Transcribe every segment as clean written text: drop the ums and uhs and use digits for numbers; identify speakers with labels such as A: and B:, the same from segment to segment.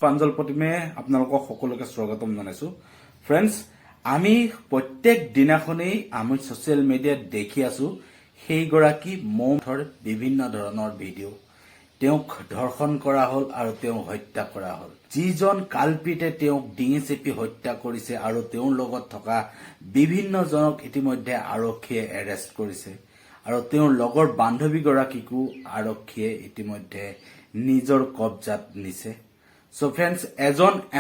A: প্ৰাঞ্জল প্ৰতিমে আপোনালোকক সকলোকে স্বাগতম জনাইছো। ফ্ৰেণ্ডছ, আমি প্ৰত্যেক দিনাখনেই আমি ছচিয়েল মিডিয়াত দেখি আছো সেইগৰাকী মৌথৰ বিভিন্ন ধৰণৰ ভিডিঅ'। তেওঁক ধৰ্ষণ কৰা হ'ল আৰু তেওঁক হত্যা কৰা হ'ল। যিজন কালপিতে তেওঁক ডিঙি চেপি হত্যা কৰিছে আৰু তেওঁৰ লগত থকা বিভিন্নজনক ইতিমধ্যে আৰক্ষীয়ে এৰেষ্ট কৰিছে আৰু তেওঁৰ লগৰ বান্ধৱীগৰাকীকো আৰক্ষীয়ে ইতিমধ্যে নিজৰ কব্জাত নিছে। সো ফ্ৰেণ্ডছ,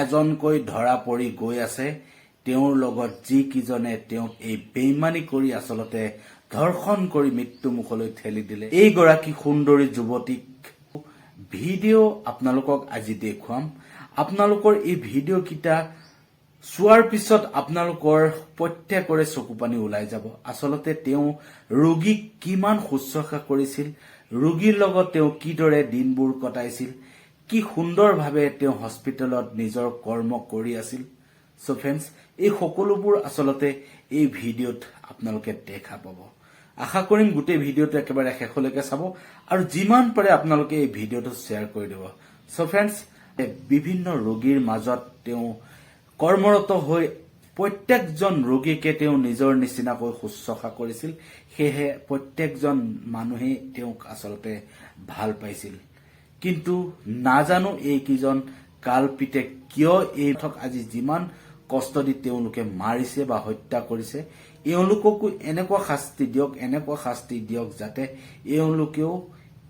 A: এজনকৈ ধৰা পৰি গৈ আছে। তেওঁৰ লগত যিকেইজনে তেওঁক এই বেইমানি কৰি আচলতে ধৰ্ষণ কৰি মৃত্যু মুখলৈ ঠেলি দিলে, এইগৰাকী সুন্দৰী যুৱতীক ভিডিঅ' আপোনালোকক আজি দেখুৱাম। আপোনালোকৰ এই ভিডিঅ' কেইটা চোৱাৰ পিছত আপোনালোকৰ প্ৰত্যেকৰে চকু পানী ওলাই যাব। আচলতে তেওঁ ৰোগীক কিমান শুশ্ৰূষা কৰিছিল, ৰোগীৰ লগত তেওঁ কিদৰে দিনবোৰ কটাইছিল, কি সুন্দৰভাৱে তেওঁ হস্পিটেলত নিজৰ কৰ্ম কৰি আছিল। সো ফ্ৰেণ্ডছ, এই সকলোবোৰ আচলতে এই ভিডিঅ'ত আপোনালোকে দেখা পাব। আশা কৰিম গোটেই ভিডিঅ'টো একেবাৰে শেষলৈকে চাব আৰু যিমান পাৰে আপোনালোকে এই ভিডিঅ'টো শ্বেয়াৰ কৰি দিব। সো ফ্ৰেণ্ডছ, বিভিন্ন ৰোগীৰ মাজত তেওঁ কৰ্মৰত হৈ প্ৰত্যেকজন ৰোগীকে তেওঁ নিজৰ নিচিনাকৈ শুশ্ৰূষা কৰিছিল। সেয়েহে প্ৰত্যেকজন মানুহেই তেওঁক আচলতে ভাল পাইছিল। কিন্তু নাজানো এইকেইজন কালপিতে কিয় এইথক আজি যিমান কষ্ট দি তেওঁলোকে মাৰিছে বা হত্যা কৰিছে, এওঁলোককো এনেকুৱা শাস্তি দিয়ক যাতে এওঁলোকেও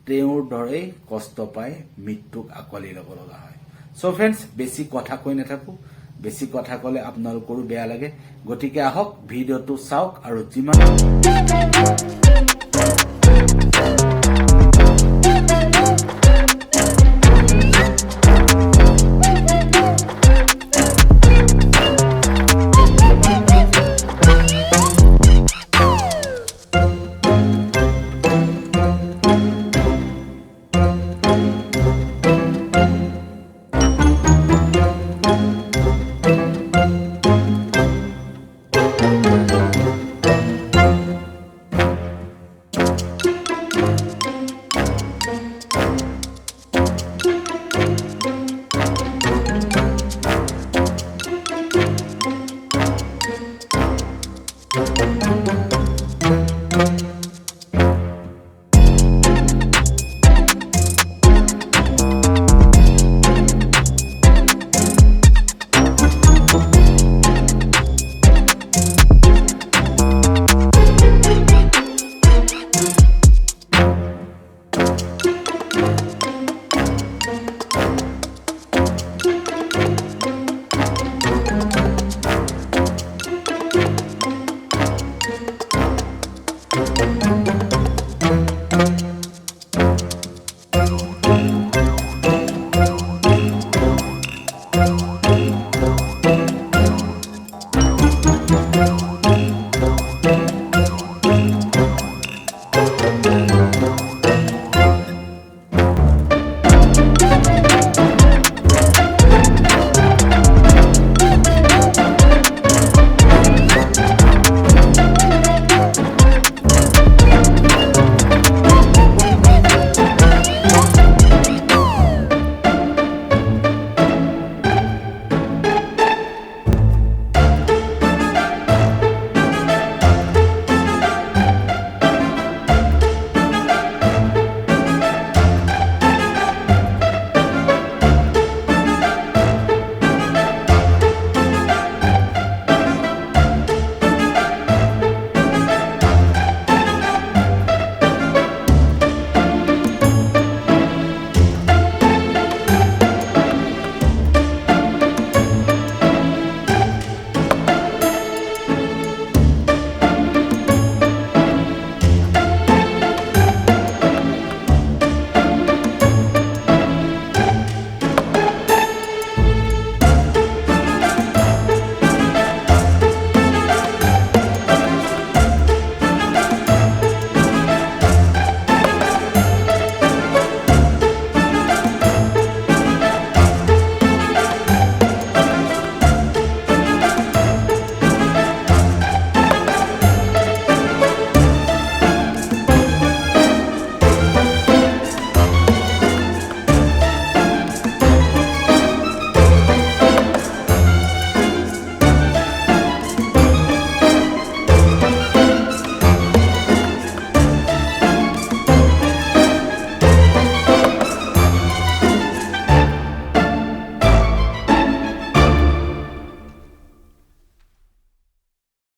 A: তেওঁৰ দৰেই কষ্ট পাই মৃত্যুক আঁকোৱালি ল'ব লগা হয়। সো ফ্ৰেণ্ডছ, বেছি কথা কৈ নাথাকো। বেছি কথা ক'লে আপোনালোকৰো বেয়া লাগে। গতিকে আহক ভিডিঅ'টো চাওক আৰু যিমান